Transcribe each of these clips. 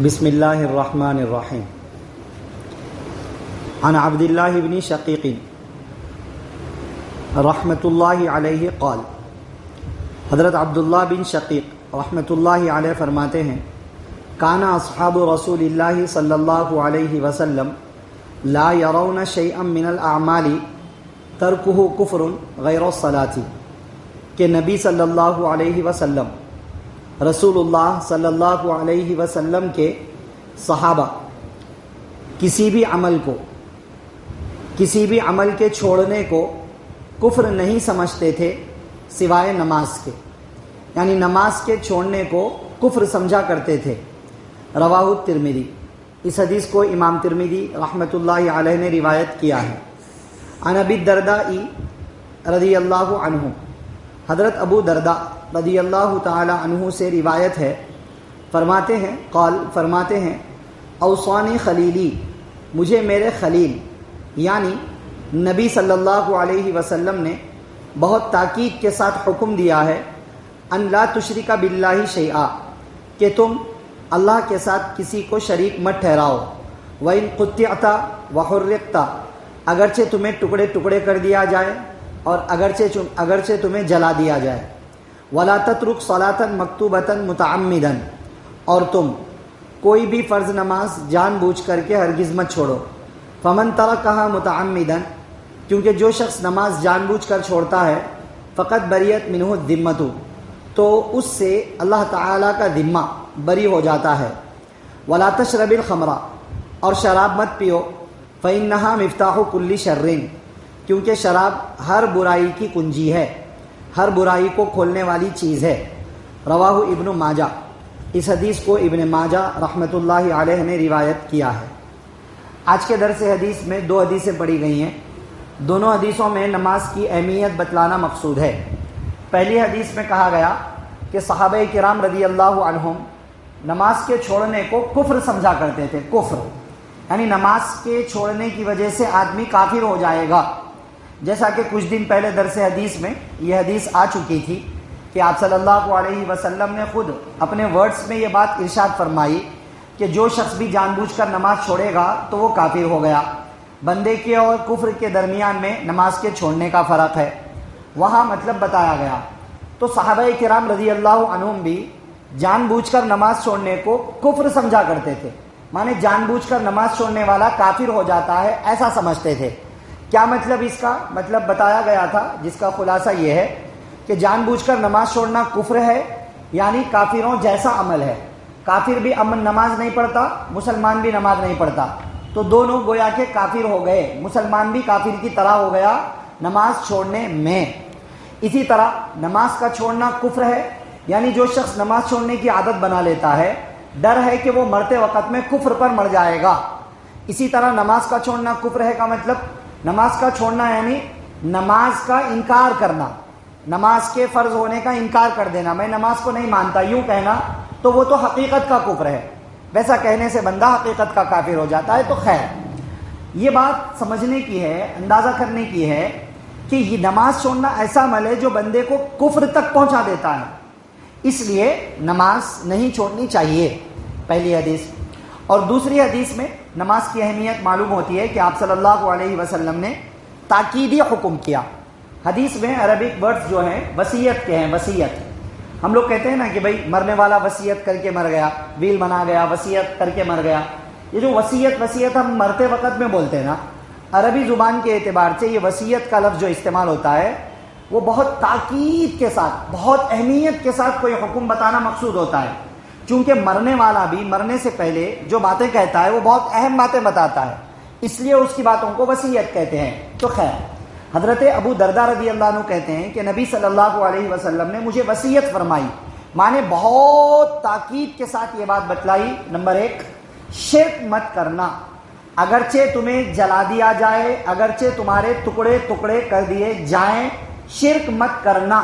بسم اللہ الرحمن الرحیم عن عبد اللہ بن شقیق رحمۃ اللہ علیہ قال، حضرت عبداللہ بن شقیق رحمۃ اللہ علیہ فرماتے ہیں، کان اصحاب رسول اللہ صلی اللہ علیہ وسلم لا يرون شيئا من الاعمال ترکہ کفر غیر الصلاۃ، کہ نبی صلی اللہ علیہ وسلم رسول اللہ صلی اللہ علیہ وسلم کے صحابہ کسی بھی عمل کے چھوڑنے کو کفر نہیں سمجھتے تھے سوائے نماز کے، یعنی نماز کے چھوڑنے کو کفر سمجھا کرتے تھے۔ رواہ الترمذی، اس حدیث کو امام ترمذی رحمۃ اللہ علیہ نے روایت کیا ہے۔ عن ابی الدرداء رضی اللہ عنہ، حضرت ابو درداء رضی اللہ تعالی عنہ سے روایت ہے، فرماتے ہیں اوصانی خلیلی، مجھے میرے خلیل یعنی نبی صلی اللہ علیہ وسلم نے بہت تاکید کے ساتھ حکم دیا ہے، ان لا تشرک باللہ شیئا، کہ تم اللہ کے ساتھ کسی کو شریک مت ٹھہراؤ، وَإِن قُطِّعْتَ وَحُرِّقْتَ، اگرچہ تمہیں ٹکڑے ٹکڑے کر دیا جائے اور اگرچہ تمہیں جلا دیا جائے، وَلَا تَتْرُكْ صَلَاةً مَكْتُوبَةً مُتَعَمِّدًا، اور تم کوئی بھی فرض نماز جان بوجھ کر کے ہرگز مت چھوڑو، فَمَن تَرَكَهَا مُتَعَمِّدًا، کیونکہ جو شخص نماز جان بوجھ کر چھوڑتا ہے، فَقَدْ بَرِيَتْ مِنْهُ الذِّمَّةُ، تو اس سے اللہ تعالیٰ کا ذمہ بری ہو جاتا ہے۔ وَلَا تَشْرَبِ الْخَمْرَ، اور شراب مت پیو، فَإِنَّهَا مِفْتَاحُ كُلِّ شَرٍّ، کیونکہ شراب ہر برائی کی کنجی ہے، ہر برائی کو کھولنے والی چیز ہے۔ رواہ ابن ماجہ، اس حدیث کو ابن ماجہ رحمۃ اللہ علیہ نے روایت کیا ہے۔ آج کے درس حدیث میں دو حدیثیں پڑھی گئی ہیں، دونوں حدیثوں میں نماز کی اہمیت بتلانا مقصود ہے۔ پہلی حدیث میں کہا گیا کہ صحابہ کرام رضی اللہ عنہم نماز کے چھوڑنے کو کفر سمجھا کرتے تھے، کفر یعنی نماز کے چھوڑنے کی وجہ سے آدمی کافر ہو جائے گا، جیسا کہ کچھ دن پہلے درس حدیث میں یہ حدیث آ چکی تھی کہ آپ صلی اللہ علیہ وسلم نے خود اپنے ورڈز میں یہ بات ارشاد فرمائی کہ جو شخص بھی جان بوجھ کر نماز چھوڑے گا تو وہ کافر ہو گیا۔ بندے کے اور کفر کے درمیان میں نماز کے چھوڑنے کا فرق ہے، وہاں مطلب بتایا گیا۔ تو صحابہ کرام رضی اللہ عنہم بھی جان بوجھ کر نماز چھوڑنے کو کفر سمجھا کرتے تھے، مانے جان بوجھ کر نماز چھوڑنے والا کافر ہو جاتا ہے ایسا سمجھتے تھے۔ کیا مطلب اس کا مطلب بتایا گیا تھا، جس کا خلاصہ یہ ہے کہ جان بوجھ کر نماز چھوڑنا کفر ہے، یعنی کافروں جیسا عمل ہے۔ کافر بھی نماز نہیں پڑھتا، مسلمان بھی نماز نہیں پڑھتا، تو دونوں گویا کہ کافر ہو گئے، مسلمان بھی کافر کی طرح ہو گیا نماز چھوڑنے میں۔ اسی طرح نماز کا چھوڑنا کفر ہے، یعنی جو شخص نماز چھوڑنے کی عادت بنا لیتا ہے، ڈر ہے کہ وہ مرتے وقت میں کفر پر مر جائے گا۔ اسی طرح نماز کا چھوڑنا کفر ہے کا مطلب نماز کا چھوڑنا یعنی نماز کا انکار کرنا، نماز کے فرض ہونے کا انکار کر دینا، میں نماز کو نہیں مانتا یوں کہنا، تو وہ تو حقیقت کا کفر ہے، ویسا کہنے سے بندہ حقیقت کا کافر ہو جاتا ہے۔ تو خیر، یہ بات سمجھنے کی ہے، اندازہ کرنے کی ہے کہ یہ نماز چھوڑنا ایسا عمل ہے جو بندے کو کفر تک پہنچا دیتا ہے، اس لیے نماز نہیں چھوڑنی چاہیے، پہلی حدیث۔ اور دوسری حدیث میں نماز کی اہمیت معلوم ہوتی ہے کہ آپ صلی اللہ علیہ وسلم نے تاکیدی حکم کیا۔ حدیث میں عربک ورڈز جو ہیں وصیت کے ہیں، وصیت ہم لوگ کہتے ہیں نا کہ بھائی مرنے والا وصیت کر کے مر گیا، ویل بنا گیا، وصیت کر کے مر گیا۔ یہ جو وصیت ہم مرتے وقت میں بولتے ہیں نا، عربی زبان کے اعتبار سے یہ وصیت کا لفظ جو استعمال ہوتا ہے وہ بہت تاکید کے ساتھ، بہت اہمیت کے ساتھ کوئی حکم بتانا مقصود ہوتا ہے، چونکہ مرنے والا بھی مرنے سے پہلے جو باتیں کہتا ہے وہ بہت اہم باتیں بتاتا ہے، اس لیے اس کی باتوں کو وصیت کہتے ہیں۔ تو خیر، حضرت ابو درداء رضی اللہ عنہ کہتے ہیں کہ نبی صلی اللہ علیہ وسلم نے مجھے وصیت فرمائی، مانے بہت تاکید کے ساتھ یہ بات بتلائی، نمبر 1 شرک مت کرنا، اگرچہ تمہیں جلا دیا جائے، اگرچہ تمہارے ٹکڑے ٹکڑے کر دیے جائیں، شرک مت کرنا،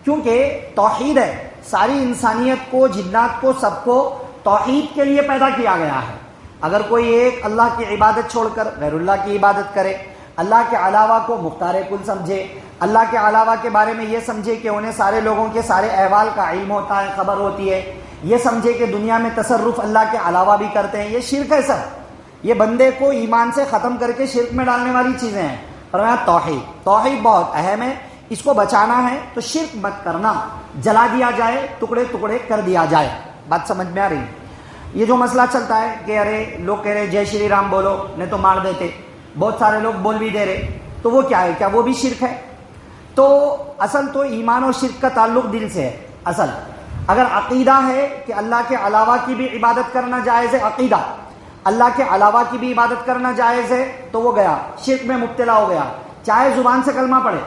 کیونکہ توحید ہے، ساری انسانیت کو، جنات کو، سب کو توحید کے لیے پیدا کیا گیا ہے۔ اگر کوئی ایک اللہ کی عبادت چھوڑ کر غیر اللہ کی عبادت کرے، اللہ کے علاوہ کو مختار کل سمجھے، اللہ کے علاوہ کے بارے میں یہ سمجھے کہ انہیں سارے لوگوں کے سارے احوال کا علم ہوتا ہے، خبر ہوتی ہے، یہ سمجھے کہ دنیا میں تصرف اللہ کے علاوہ بھی کرتے ہیں، یہ شرک ہے سب، یہ بندے کو ایمان سے ختم کر کے شرک میں ڈالنے والی چیزیں ہیں۔ فرمایا توحید بہت اہم ہے، اس کو بچانا ہے تو شرک مت کرنا، جلا دیا جائے، ٹکڑے ٹکڑے کر دیا جائے۔ بات سمجھ میں آ رہی؟ یہ جو مسئلہ چلتا ہے کہ ارے لوگ کہہ رہے جے شری رام بولو نہیں تو مار دیتے، بہت سارے لوگ بول بھی دے رہے، تو وہ کیا ہے؟ کیا وہ بھی شرک ہے؟ تو اصل تو ایمان اور شرک کا تعلق دل سے ہے۔ اصل اگر عقیدہ ہے کہ اللہ کے علاوہ کی بھی عبادت کرنا جائز ہے، عقیدہ اللہ کے علاوہ کی بھی عبادت کرنا جائز ہے، تو وہ گیا شرک میں مبتلا ہو گیا، چاہے زبان سے کلمہ پڑھے،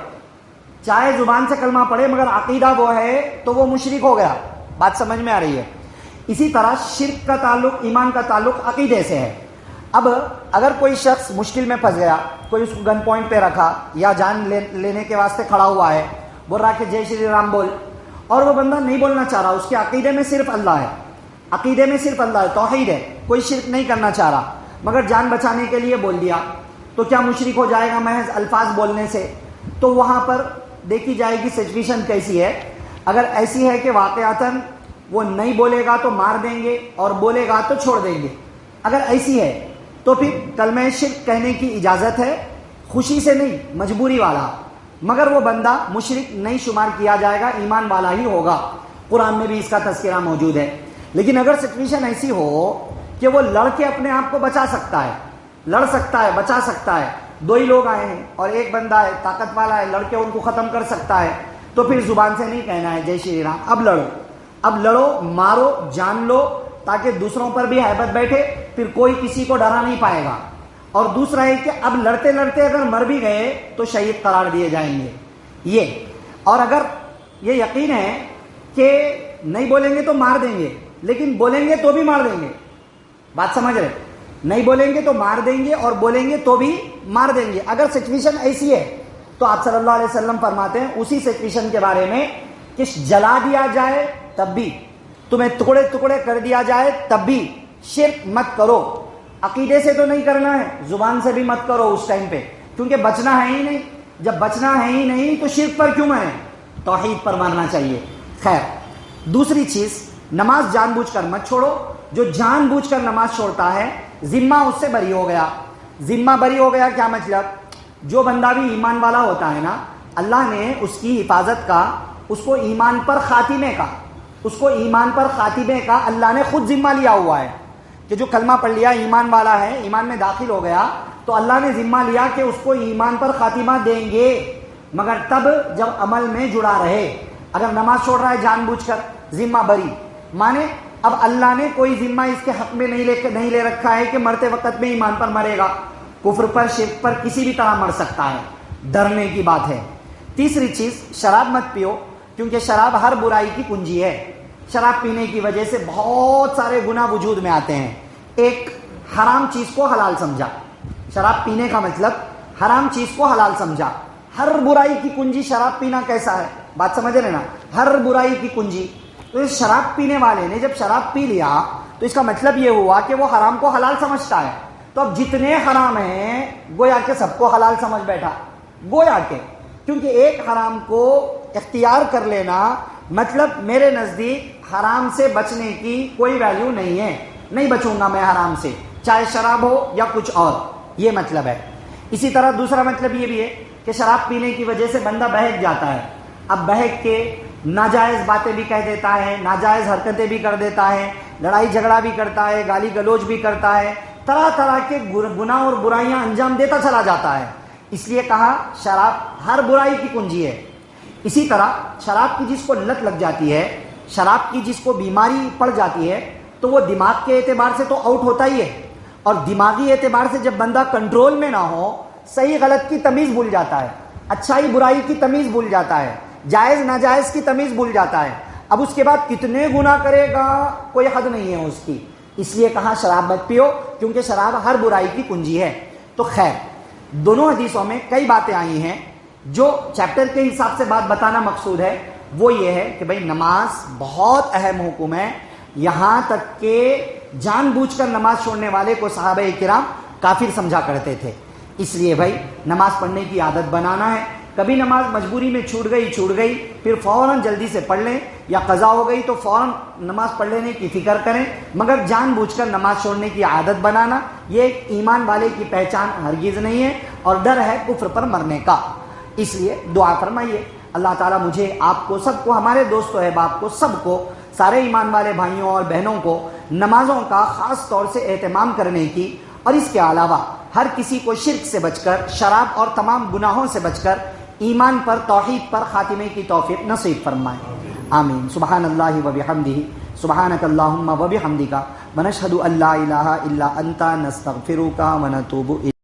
چاہے زبان سے کلمہ پڑھے، مگر عقیدہ وہ ہے تو وہ مشرک ہو گیا۔ بات سمجھ میں آ رہی ہے؟ اسی طرح شرک کا تعلق، ایمان کا تعلق عقیدے سے ہے۔ اب اگر کوئی شخص مشکل میں پھنس گیا، کوئی اس کو گن پوائنٹ پہ رکھا یا جان لینے کے واسطے کھڑا ہوا ہے، بول رہا کہ جے شری رام بول، اور وہ بندہ نہیں بولنا چاہ رہا، اس کے عقیدے میں صرف اللہ ہے، عقیدے میں صرف اللہ ہے، توحید ہے، کوئی شرک نہیں کرنا چاہ رہا، مگر جان بچانے کے لیے بول دیا، تو کیا مشرک ہو جائے گا محض الفاظ بولنے سے؟ تو وہاں پر دیکھی جائے گی سچویشن کیسی ہے۔ اگر ایسی ہے کہ واقعتاً وہ نہیں بولے گا تو مار دیں گے اور بولے گا تو چھوڑ دیں گے، اگر ایسی ہے تو پھر کلمہ شرک کہنے کی اجازت ہے، خوشی سے نہیں، مجبوری والا، مگر وہ بندہ مشرک نہیں شمار کیا جائے گا، ایمان والا ہی ہوگا۔ قرآن میں بھی اس کا تذکرہ موجود ہے۔ لیکن اگر سچویشن ایسی ہو کہ وہ لڑ کے اپنے آپ کو بچا سکتا ہے، لڑ سکتا ہے، بچا سکتا ہے، دو ہی لوگ آئے ہیں اور ایک بندہ ہے طاقت والا ہے، لڑ کے ان کو ختم کر سکتا ہے، تو پھر زبان سے نہیں کہنا ہے جے شری رام، اب لڑو، اب لڑو، مارو، جان لو، تاکہ دوسروں پر بھی ہیبت بیٹھے، پھر کوئی کسی کو ڈرا نہیں پائے گا۔ اور دوسرا ہے کہ اب لڑتے لڑتے اگر مر بھی گئے تو شہید قرار دیے جائیں گے، یہ۔ اور اگر یہ یقین ہے کہ نہیں بولیں گے تو مار دیں گے، لیکن بولیں گے تو بھی مار دیں گے، بات سمجھ رہے؟ نہیں بولیں گے تو مار دیں گے اور بولیں گے تو بھی مار دیں گے۔ اگر سچویشن ایسی ہے تو آپ صلی اللہ علیہ وسلم فرماتے ہیں اسی سچویشن کے بارے میں کہ جلا دیا جائے تب بھی، تمہیں ٹکڑے ٹکڑے کر دیا جائے تب بھی شرک مت کرو۔ عقیدے سے تو نہیں کرنا ہے، زبان سے بھی مت کرو اس ٹائم پہ، کیونکہ بچنا ہے ہی نہیں۔ جب بچنا ہے ہی نہیں تو شرک پر کیوں ہے؟ توحید پر مارنا چاہیے۔ خیر، دوسری چیز، نماز جان بوجھ کر مت چھوڑو۔ جو جان بوجھ کر نماز چھوڑتا ہے ذمہ اس سے بری ہو گیا۔ ذمہ بری ہو گیا کیا مطلب؟ جو بندہ بھی ایمان والا ہوتا ہے نا، اللہ نے اس کی حفاظت کا، اس کو ایمان پر خاتمے کا، اس کو ایمان پر خاتمے کا اللہ نے خود ذمہ لیا ہوا ہے کہ جو کلمہ پڑھ لیا، ایمان والا ہے، ایمان میں داخل ہو گیا، تو اللہ نے ذمہ لیا کہ اس کو ایمان پر خاتمہ دیں گے، مگر تب جب عمل میں جڑا رہے۔ اگر نماز چھوڑ رہا ہے جان بوجھ کر، ذمہ بری، مانے اب اللہ نے کوئی ذمہ اس کے حق میں نہیں لے رکھا ہے کہ مرتے وقت میں ایمان پر مرے گا، کفر پر، شرک پر، کسی بھی طرح مر سکتا ہے، ڈرنے کی بات ہے۔ تیسری چیز، شراب مت پیو، کیونکہ شراب ہر برائی کی کنجی ہے۔ شراب پینے کی وجہ سے بہت سارے گناہ وجود میں آتے ہیں۔ ایک، حرام چیز کو حلال سمجھا، شراب پینے کا مطلب حرام چیز کو حلال سمجھا۔ ہر برائی کی کنجی شراب پینا کیسا ہے؟ بات سمجھ رہے نا؟ ہر برائی کی کنجی۔ تو اس شراب پینے والے نے جب شراب پی لیا تو اس کا مطلب یہ ہوا کہ وہ حرام کو حلال سمجھتا ہے۔ تو اب جتنے حرام ہیں گویا کہ سب کو حلال سمجھ بیٹھا، گویا کہ، کیونکہ ایک حرام کو اختیار کر لینا مطلب میرے نزدیک حرام سے بچنے کی کوئی ویلیو نہیں ہے، نہیں بچوں گا میں حرام سے، چاہے شراب ہو یا کچھ اور، یہ مطلب ہے۔ اسی طرح دوسرا مطلب یہ بھی ہے کہ شراب پینے کی وجہ سے بندہ بہک جاتا ہے، اب بہک کے ناجائز باتیں بھی کہہ دیتا ہے، ناجائز حرکتیں بھی کر دیتا ہے، لڑائی جھگڑا بھی کرتا ہے، گالی گلوچ بھی کرتا ہے، طرح طرح کے گناہ اور برائیاں انجام دیتا چلا جاتا ہے۔ اس لیے کہا شراب ہر برائی کی کنجی ہے۔ اسی طرح شراب کی جس کو لت لگ جاتی ہے، شراب کی جس کو بیماری پڑ جاتی ہے، تو وہ دماغ کے اعتبار سے تو آؤٹ ہوتا ہی ہے، اور دماغی اعتبار سے جب بندہ کنٹرول میں نہ ہو، صحیح غلط کی تمیز بھول جاتا ہے، اچھائی برائی کی تمیز بھول جاتا ہے، جائز ناجائز کی تمیز بھول جاتا ہے، اب اس کے بعد کتنے گناہ کرے گا کوئی حد نہیں ہے اس کی۔ اس لیے کہا شراب مت پیو، کیونکہ شراب ہر برائی کی کنجی ہے۔ تو خیر، دونوں حدیثوں میں کئی باتیں آئی ہیں، جو چیپٹر کے حساب سے بات بتانا مقصود ہے وہ یہ ہے کہ بھائی نماز بہت اہم حکم ہے، یہاں تک کہ جان بوجھ کر نماز چھوڑنے والے کو صحابہ کرام کافر سمجھا کرتے تھے۔ اس لیے بھائی نماز پڑھنے کی عادت بنانا ہے، کبھی نماز مجبوری میں چھوٹ گئی پھر فوراً جلدی سے پڑھ لیں، یا قضا ہو گئی تو فوراً نماز پڑھ لینے کی فکر کریں، مگر جان بوجھ کر نماز چھوڑنے کی عادت بنانا یہ ایک ایمان والے کی پہچان ہرگز نہیں ہے، اور ڈر ہے کفر پر مرنے کا۔ اس لیے دعا فرمائیے اللہ تعالیٰ مجھے، آپ کو، سب کو، ہمارے دوست و احباب کو، سب کو، سارے ایمان والے بھائیوں اور بہنوں کو نمازوں کا خاص طور سے اہتمام کرنے کی، اور اس کے علاوہ ہر کسی کو شرک سے بچ کر، شراب اور تمام گناہوں سے بچ کر ایمان پر، توحید پر خاتمے کی توفیق نصیب فرمائے، آمین۔ سبحان اللہ و بحمدہ، سبحانک اللہم و بحمدک، ونشہد ان لا الہ الا انت، نستغفرک و نتوب الیک۔